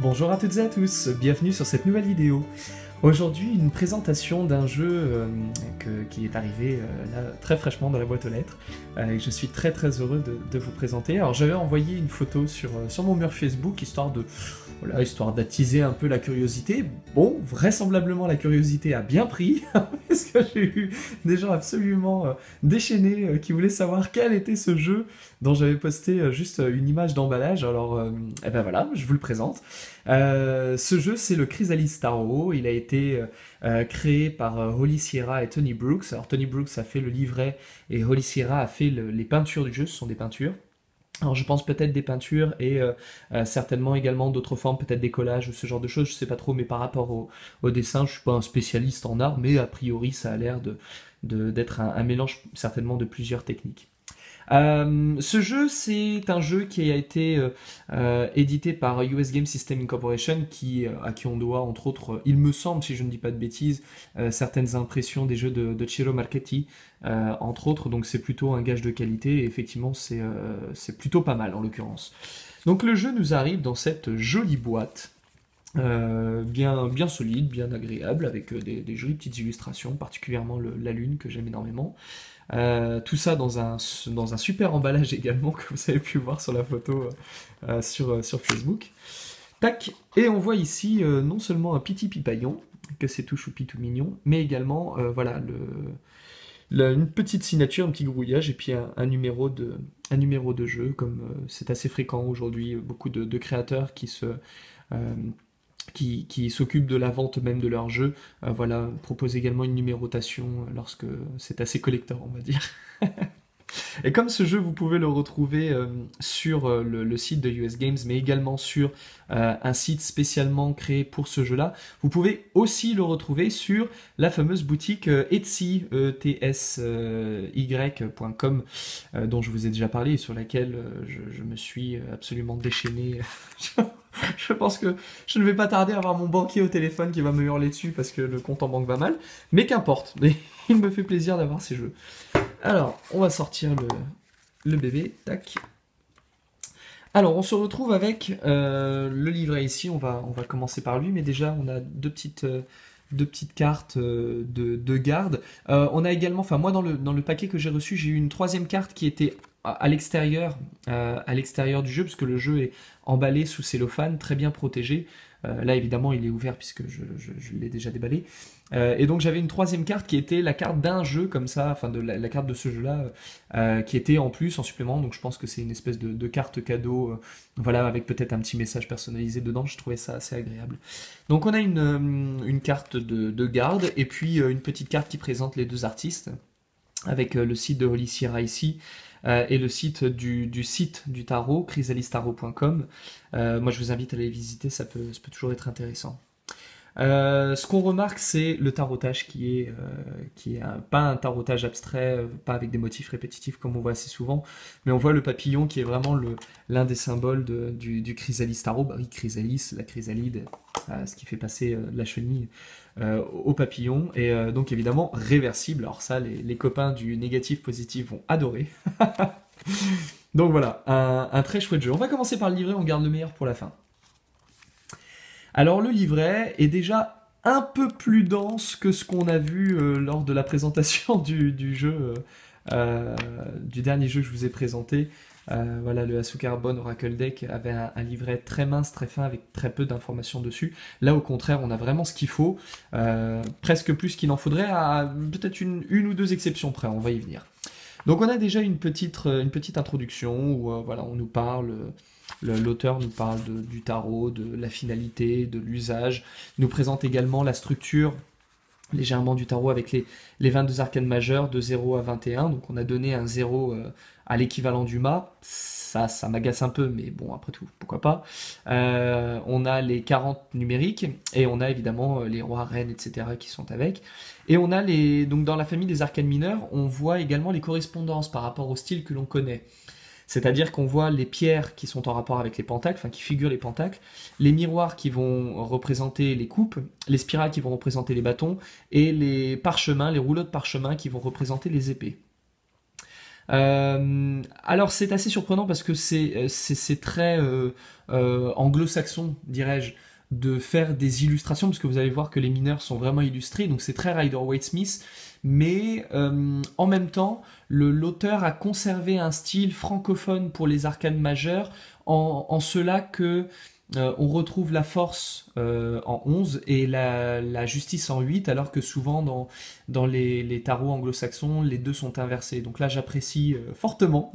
Bonjour à toutes et à tous, bienvenue sur cette nouvelle vidéo. Aujourd'hui, une présentation d'un jeu qui est arrivé là, très fraîchement dans la boîte aux lettres et je suis très heureux de vous présenter. Alors j'avais envoyé une photo sur mon mur Facebook histoire d'attiser un peu la curiosité. Bon, vraisemblablement la curiosité a bien pris parce que j'ai eu des gens absolument déchaînés qui voulaient savoir quel était ce jeu dont j'avais posté juste une image d'emballage. Alors, et ben voilà, je vous le présente. Ce jeu, c'est le Chrysalis Tarot. Il a été créé par Holly Sierra et Tony Brooks. Alors Tony Brooks a fait le livret et Holly Sierra a fait les peintures du jeu. Ce sont des peintures. Alors je pense peut-être des peintures et certainement également d'autres formes, peut-être des collages ou ce genre de choses, je sais pas trop, mais par rapport au dessin, je suis pas un spécialiste en art, mais a priori ça a l'air d'être un mélange certainement de plusieurs techniques. Ce jeu, c'est un jeu qui a été édité par US Game System Incorporation, à qui on doit, entre autres, il me semble, si je ne dis pas de bêtises, certaines impressions des jeux de Ciro Marchetti, entre autres, donc c'est plutôt un gage de qualité, et effectivement, c'est plutôt pas mal, en l'occurrence. Donc le jeu nous arrive dans cette jolie boîte, bien solide, bien agréable, avec des jolies petites illustrations, particulièrement la lune, que j'aime énormément. Tout ça dans un super emballage également, que vous avez pu voir sur la photo sur Facebook. Tac, et on voit ici non seulement un petit pipaillon, que c'est tout choupi tout mignon, mais également voilà, une petite signature, un petit grouillage, et puis un numéro de jeu, comme c'est assez fréquent aujourd'hui, beaucoup de créateurs euh, qui s'occupent de la vente même de leurs jeux, voilà, proposent également une numérotation lorsque c'est assez collector, on va dire. Et comme ce jeu, vous pouvez le retrouver sur le site de US Games, mais également sur un site spécialement créé pour ce jeu-là, vous pouvez aussi le retrouver sur la fameuse boutique Etsy, etsy.com, dont je vous ai déjà parlé et sur laquelle je me suis absolument déchaîné. Je pense que je ne vais pas tarder à avoir mon banquier au téléphone qui va me hurler dessus parce que le compte en banque va mal, mais qu'importe, il me fait plaisir d'avoir ces jeux. Alors, on va sortir le bébé, tac. Alors, on se retrouve avec le livret ici, on va commencer par lui, mais déjà, on a deux petites cartes de garde. On a également, enfin moi dans le paquet que j'ai reçu, j'ai eu une troisième carte qui était à l'extérieur du jeu, parce que le jeu est emballé sous cellophane, très bien protégé. Là évidemment il est ouvert puisque je l'ai déjà déballé. Et donc j'avais une troisième carte qui était la carte d'un jeu comme ça, enfin de la carte de ce jeu-là, qui était en plus en supplément. Donc je pense que c'est une espèce de carte cadeau, voilà, avec peut-être un petit message personnalisé dedans. Je trouvais ça assez agréable. Donc on a une carte de garde et puis une petite carte qui présente les deux artistes avec le site de Holly Sierra ici. Et le site du tarot, chrysalistarot.com. Moi, je vous invite à aller visiter, ça peut toujours être intéressant. Ce qu'on remarque, c'est le tarotage qui est pas un tarotage abstrait, pas avec des motifs répétitifs comme on voit assez souvent, mais on voit le papillon qui est vraiment l'un des symboles du chrysalis tarot. Bah oui, chrysalis, la chrysalide, ce qui fait passer la chenille au papillon, et donc évidemment réversible. Alors ça, les copains du négatif positif vont adorer. Donc voilà, un très chouette jeu. On va commencer par le livret, on garde le meilleur pour la fin. Alors le livret est déjà un peu plus dense que ce qu'on a vu lors de la présentation du jeu, du dernier jeu que je vous ai présenté. Voilà, le Asu Carbon Oracle Deck avait un livret très mince, très fin, avec très peu d'informations dessus. Là, au contraire, on a vraiment ce qu'il faut, presque plus qu'il en faudrait, à peut-être une ou deux exceptions près, on va y venir. Donc on a déjà une petite introduction où voilà, on nous parle, l'auteur nous parle du tarot, de la finalité, de l'usage, nous présente également la structure légèrement du tarot avec les 22 arcanes majeures de 0 à 21, donc on a donné un 0 à l'équivalent du mât, ça m'agace un peu, mais bon, après tout, pourquoi pas. On a les 40 numériques, et on a évidemment les rois, reines, etc. qui sont avec. Et on a donc dans la famille des arcanes mineures, on voit également les correspondances par rapport au style que l'on connaît. C'est-à-dire qu'on voit les pierres qui sont en rapport avec les pentacles, enfin qui figurent les pentacles, les miroirs qui vont représenter les coupes, les spirales qui vont représenter les bâtons, et les parchemins, les rouleaux de parchemin qui vont représenter les épées. Alors c'est assez surprenant parce que c'est très anglo-saxon, dirais-je, de faire des illustrations, parce que vous allez voir que les mineurs sont vraiment illustrés, donc c'est très Rider-Waite-Smith, mais en même temps, l'auteur a conservé un style francophone pour les arcanes majeures, en cela que on retrouve la force en 11 et la justice en 8, alors que souvent dans les tarots anglo-saxons, les deux sont inversés. Donc là, j'apprécie fortement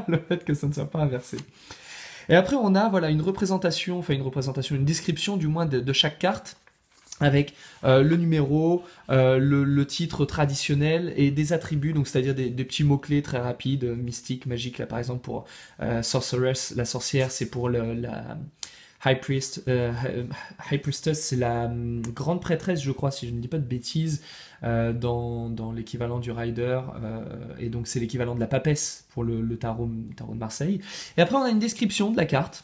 le fait que ça ne soit pas inversé. Et après, on a voilà une description du moins de chaque carte avec le numéro, le titre traditionnel et des attributs, donc c'est-à-dire des petits mots-clés très rapides, mystique, magique, là par exemple pour Sorceress, la sorcière, c'est pour la High Priestess, c'est la grande prêtresse, je crois, si je ne dis pas de bêtises, dans l'équivalent du Rider, et donc c'est l'équivalent de la papesse pour le tarot de Marseille. Et après, on a une description de la carte.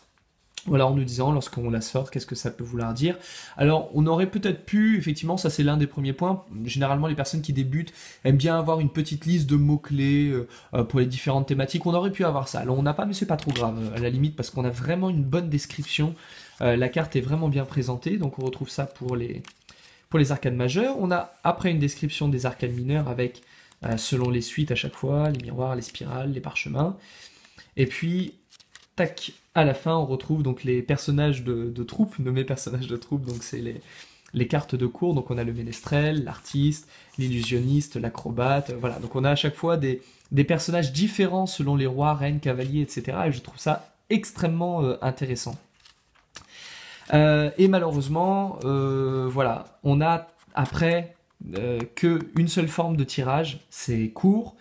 Voilà, en nous disant, lorsqu'on la sort, qu'est-ce que ça peut vouloir dire. Alors, on aurait peut-être pu, effectivement, ça c'est l'un des premiers points. Généralement, les personnes qui débutent aiment bien avoir une petite liste de mots-clés pour les différentes thématiques. On aurait pu avoir ça. Alors, on n'a pas, mais c'est pas trop grave, à la limite, parce qu'on a vraiment une bonne description. La carte est vraiment bien présentée, donc on retrouve ça pour les arcanes majeures. On a après une description des arcanes mineures avec, selon les suites à chaque fois, les miroirs, les spirales, les parchemins. Et puis, tac, à la fin, on retrouve donc les personnages de troupe, nommés personnages de troupe, donc c'est les cartes de cours. Donc on a le ménestrel, l'artiste, l'illusionniste, l'acrobate, voilà. Donc on a à chaque fois des personnages différents selon les rois, reines, cavaliers, etc. Et je trouve ça extrêmement intéressant. Et malheureusement, voilà, on a après qu'une seule forme de tirage, c'est court,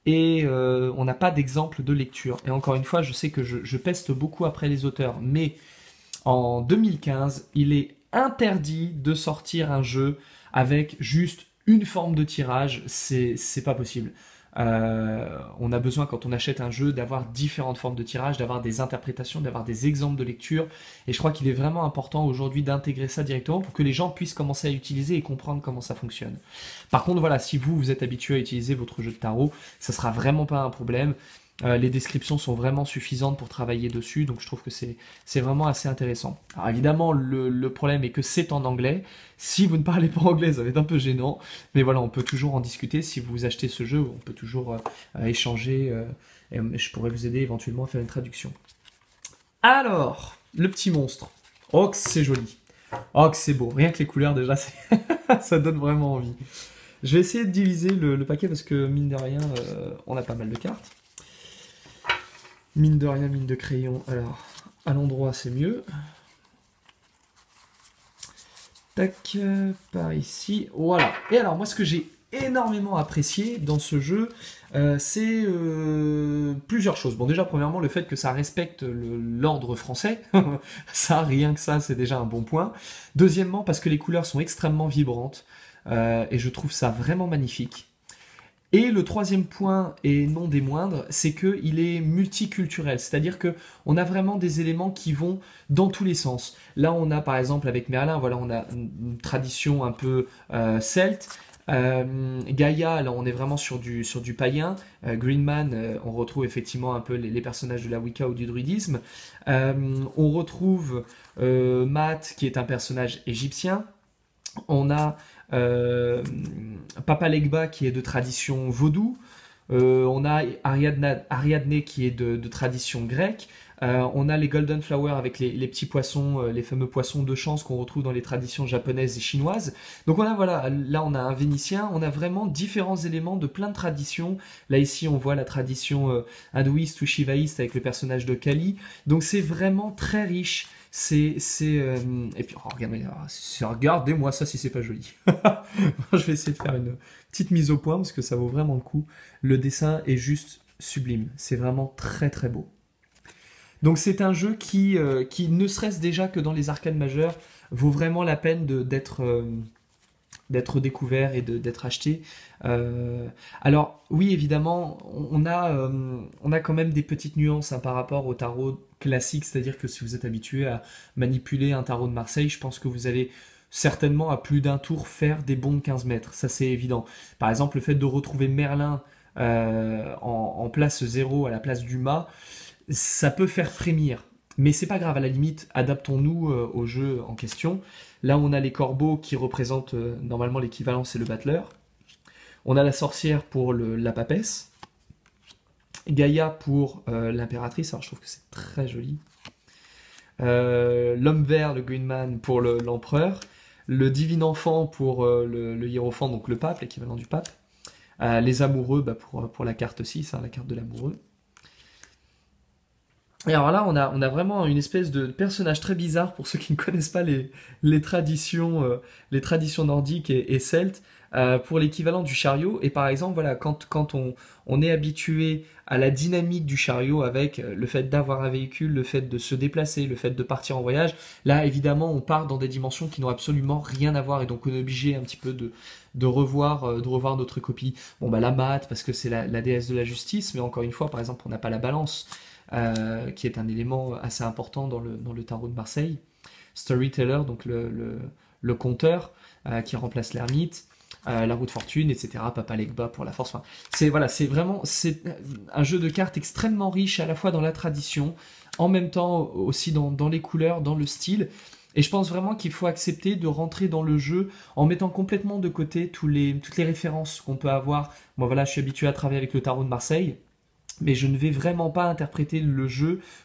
et on n'a pas d'exemple de lecture. Et encore une fois, je sais que je peste beaucoup après les auteurs, mais en 2015, il est interdit de sortir un jeu avec juste une forme de tirage, c'est pas possible. On a besoin, quand on achète un jeu, d'avoir différentes formes de tirage, d'avoir des interprétations, d'avoir des exemples de lecture. Et je crois qu'il est vraiment important aujourd'hui d'intégrer ça directement pour que les gens puissent commencer à utiliser et comprendre comment ça fonctionne. Par contre, voilà, si vous êtes habitué à utiliser votre jeu de tarot, ça sera vraiment pas un problème. Les descriptions sont vraiment suffisantes pour travailler dessus, donc je trouve que c'est vraiment assez intéressant. Alors évidemment, le problème est que c'est en anglais. Si vous ne parlez pas anglais, ça va être un peu gênant, mais voilà, on peut toujours en discuter. Si vous achetez ce jeu, on peut toujours échanger, et je pourrais vous aider éventuellement à faire une traduction. Alors, le petit monstre. Oh, que c'est joli. Oh, que c'est beau. Rien que les couleurs, déjà, ça donne vraiment envie. Je vais essayer de diviser le paquet parce que, mine de rien, on a pas mal de cartes. Mine de rien, mine de crayon. Alors, à l'endroit, c'est mieux. Tac, par ici. Voilà. Et alors, moi, ce que j'ai énormément apprécié dans ce jeu, c'est plusieurs choses. Bon, déjà, premièrement, le fait que ça respecte l'ordre français. Ça, rien que ça, c'est déjà un bon point. Deuxièmement, parce que les couleurs sont extrêmement vibrantes. Et je trouve ça vraiment magnifique. Et le troisième point, et non des moindres, c'est qu'il est multiculturel, c'est-à-dire que on a vraiment des éléments qui vont dans tous les sens. Là, on a par exemple avec Merlin, voilà, on a une tradition un peu celte. Gaïa, là, on est vraiment sur du païen. Greenman, on retrouve effectivement un peu les personnages de la Wicca ou du druidisme. On retrouve Maat, qui est un personnage égyptien. On a Papa Legba qui est de tradition vaudou. On a Ariadne qui est de tradition grecque. On a les Golden Flowers avec les petits poissons, les fameux poissons de chance qu'on retrouve dans les traditions japonaises et chinoises. Donc on a voilà, là on a un Vénitien, on a vraiment différents éléments de plein de traditions. Là ici on voit la tradition hindouiste ou shivaïste avec le personnage de Kali. Donc c'est vraiment très riche. Et puis oh, regardez-moi ça si c'est pas joli. Je vais essayer de faire une petite mise au point parce que ça vaut vraiment le coup. Le dessin est juste sublime. C'est vraiment très très beau. Donc c'est un jeu qui ne serait-ce déjà que dans les arcanes majeures, vaut vraiment la peine d'être découvert et d'être acheté. Alors oui, évidemment, on a quand même des petites nuances par rapport au tarot classique, c'est-à-dire que si vous êtes habitué à manipuler un tarot de Marseille, je pense que vous allez certainement à plus d'un tour faire des bons de 15 mètres, ça c'est évident. Par exemple, le fait de retrouver Merlin en place 0 à la place du mât, ça peut faire frémir. Mais c'est pas grave, à la limite, adaptons-nous au jeu en question. Là, on a les corbeaux qui représentent normalement l'équivalent, c'est le battleur. On a la sorcière pour la papesse. Gaïa pour l'impératrice, alors je trouve que c'est très joli. L'homme vert, le Green Man pour l'empereur. Le divin enfant pour le hiérophant, donc le pape, l'équivalent du pape. Les amoureux pour la carte 6, hein, la carte de l'amoureux. Et alors là, on a vraiment une espèce de personnage très bizarre pour ceux qui ne connaissent pas les traditions nordiques et celtes, pour l'équivalent du chariot. Et par exemple, voilà, quand on est habitué à la dynamique du chariot avec le fait d'avoir un véhicule, le fait de se déplacer, le fait de partir en voyage, là évidemment on part dans des dimensions qui n'ont absolument rien à voir et donc on est obligé un petit peu de revoir notre copie. Bon bah la Maat parce que c'est la déesse de la justice, mais encore une fois par exemple on n'a pas la balance. Qui est un élément assez important dans le tarot de Marseille. Storyteller, donc le conteur, qui remplace l'ermite, la roue de fortune, etc. Papa Legba pour la force. Enfin, c'est vraiment un jeu de cartes extrêmement riche à la fois dans la tradition, en même temps aussi dans les couleurs, dans le style. Et je pense vraiment qu'il faut accepter de rentrer dans le jeu en mettant complètement de côté toutes les références qu'on peut avoir. Moi voilà, je suis habitué à travailler avec le tarot de Marseille. Mais je ne vais vraiment pas interpréter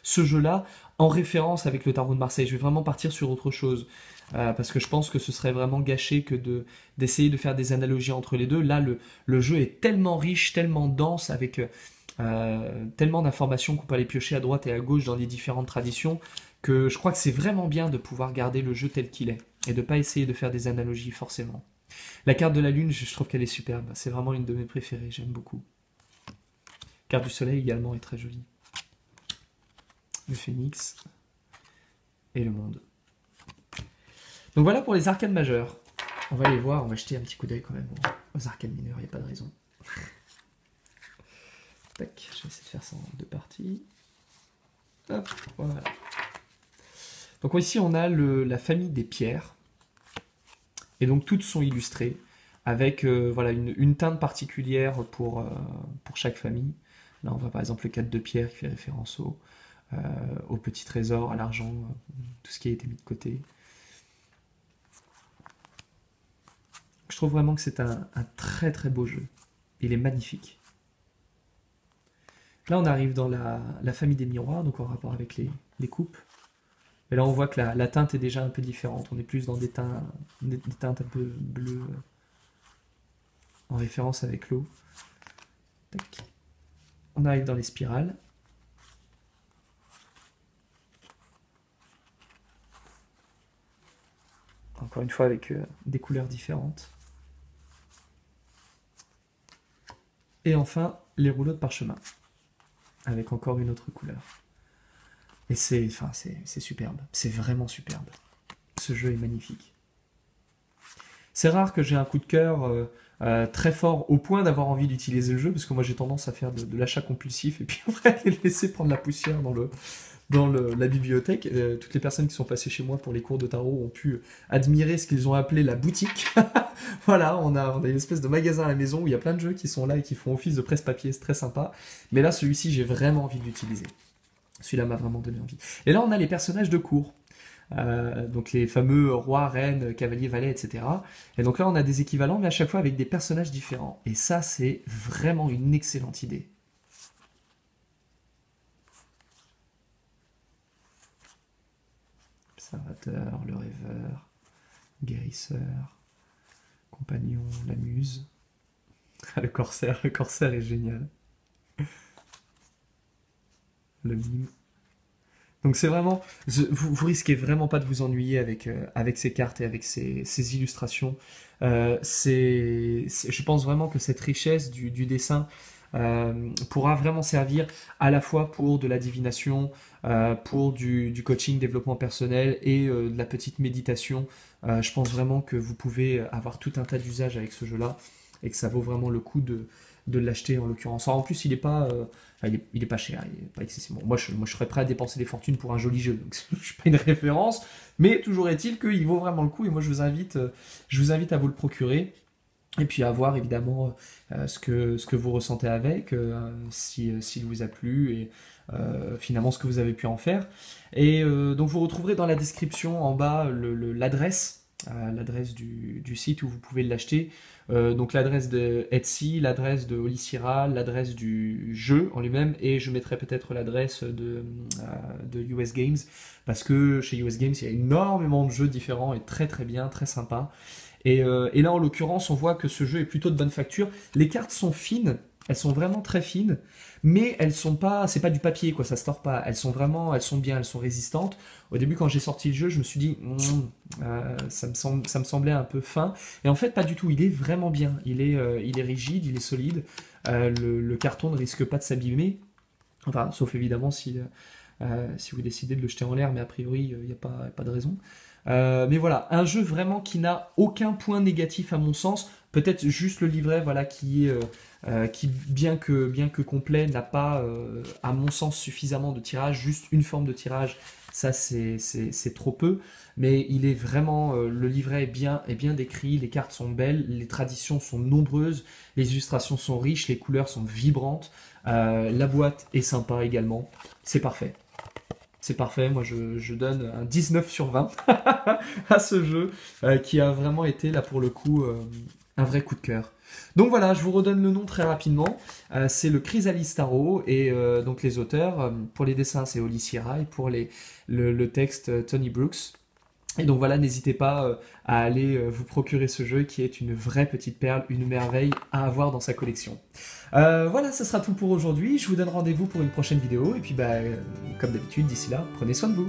ce jeu-là, en référence avec le tarot de Marseille. Je vais vraiment partir sur autre chose. Parce que je pense que ce serait vraiment gâché que d'essayer de faire des analogies entre les deux. Là, le jeu est tellement riche, tellement dense, avec tellement d'informations qu'on peut aller piocher à droite et à gauche dans les différentes traditions, que je crois que c'est vraiment bien de pouvoir garder le jeu tel qu'il est. Et de ne pas essayer de faire des analogies forcément. La carte de la lune, je trouve qu'elle est superbe. C'est vraiment une de mes préférées, j'aime beaucoup. La carte du soleil également est très jolie. Le phénix et le monde. Donc voilà pour les arcanes majeures. On va les voir, on va jeter un petit coup d'œil quand même aux arcanes mineures, il n'y a pas de raison. Tac, je vais essayer de faire ça en 2 parties. Hop, voilà. Donc ici on a la famille des pierres. Et donc toutes sont illustrées avec voilà, une teinte particulière pour chaque famille. Là, on voit par exemple le 4 de pierre qui fait référence au petit trésor, à l'argent, tout ce qui a été mis de côté. Je trouve vraiment que c'est un très très beau jeu. Il est magnifique. Là, on arrive dans la famille des miroirs, donc en rapport avec les coupes. Et là, on voit que la teinte est déjà un peu différente. On est plus dans des teintes un peu bleues, en référence avec l'eau. Tac. On arrive dans les spirales. Encore une fois avec des couleurs différentes. Et enfin, les rouleaux de parchemin. Avec encore une autre couleur. Et c'est superbe. C'est vraiment superbe. Ce jeu est magnifique. C'est rare que j'ai un coup de cœur très fort au point d'avoir envie d'utiliser le jeu, parce que moi j'ai tendance à faire de l'achat compulsif et puis après les laisser prendre la poussière dans la bibliothèque. Toutes les personnes qui sont passées chez moi pour les cours de tarot ont pu admirer ce qu'ils ont appelé la boutique. Voilà, on a une espèce de magasin à la maison où il y a plein de jeux qui sont là et qui font office de presse-papier, c'est très sympa. Mais là, celui-ci, j'ai vraiment envie de l'utiliser. Celui-là m'a vraiment donné envie. Et là, on a les personnages de cour. Donc les fameux rois, reines, cavaliers, valets, etc. Et donc là, on a des équivalents, mais à chaque fois avec des personnages différents. Et ça, c'est vraiment une excellente idée. Observateur, le rêveur, guérisseur, compagnon, la muse. Le corsaire est génial. Le mime. Donc c'est vraiment, vous risquez vraiment pas de vous ennuyer avec ces cartes et avec ces illustrations. Je pense vraiment que cette richesse du dessin pourra vraiment servir à la fois pour de la divination, pour du coaching, développement personnel et de la petite méditation. Je pense vraiment que vous pouvez avoir tout un tas d'usages avec ce jeu-là et que ça vaut vraiment le coup de l'acheter en l'occurrence. En plus, il est pas cher, il est pas excessivement. Moi, je serais prêt à dépenser des fortunes pour un joli jeu, donc je suis pas une référence, mais toujours est-il qu'il vaut vraiment le coup et moi je vous invite à vous le procurer. Et puis à voir évidemment ce que vous ressentez avec, s'il vous a plu et finalement ce que vous avez pu en faire. Et donc vous retrouverez dans la description en bas l'adresse du site où vous pouvez l'acheter. Donc l'adresse de Etsy, l'adresse de Olicira, l'adresse du jeu en lui-même, et je mettrai peut-être l'adresse de US Games, parce que chez US Games il y a énormément de jeux différents et très très bien, très sympa. Et là, en l'occurrence, on voit que ce jeu est plutôt de bonne facture. Les cartes sont fines, elles sont vraiment très fines, mais elles sont pas, c'est pas du papier quoi, ça se tord pas. Elles sont bien, elles sont résistantes. Au début, quand j'ai sorti le jeu, je me suis dit, ça me semblait un peu fin. Et en fait, pas du tout. Il est vraiment bien. Il est rigide, il est solide. Le carton ne risque pas de s'abîmer. Enfin, sauf évidemment si vous décidez de le jeter en l'air, mais a priori, il n'y a pas de raison. Mais voilà, un jeu vraiment qui n'a aucun point négatif à mon sens. Peut-être juste le livret, voilà, qui bien que complet, n'a pas, à mon sens, suffisamment de tirage. Juste une forme de tirage, ça c'est trop peu. Mais il est vraiment, le livret est bien décrit, les cartes sont belles, les traditions sont nombreuses, les illustrations sont riches, les couleurs sont vibrantes, la boîte est sympa également. C'est parfait. C'est parfait, moi je donne un 19 sur 20 à ce jeu qui a vraiment été là pour le coup un vrai coup de cœur. Donc voilà, je vous redonne le nom très rapidement. C'est le Chrysalis Tarot et donc les auteurs, pour les dessins c'est Oli Sierra et pour le texte Tony Brooks. Et donc voilà, n'hésitez pas à aller vous procurer ce jeu qui est une vraie petite perle, une merveille à avoir dans sa collection. Voilà, ce sera tout pour aujourd'hui. Je vous donne rendez-vous pour une prochaine vidéo. Et puis, comme d'habitude, d'ici là, prenez soin de vous.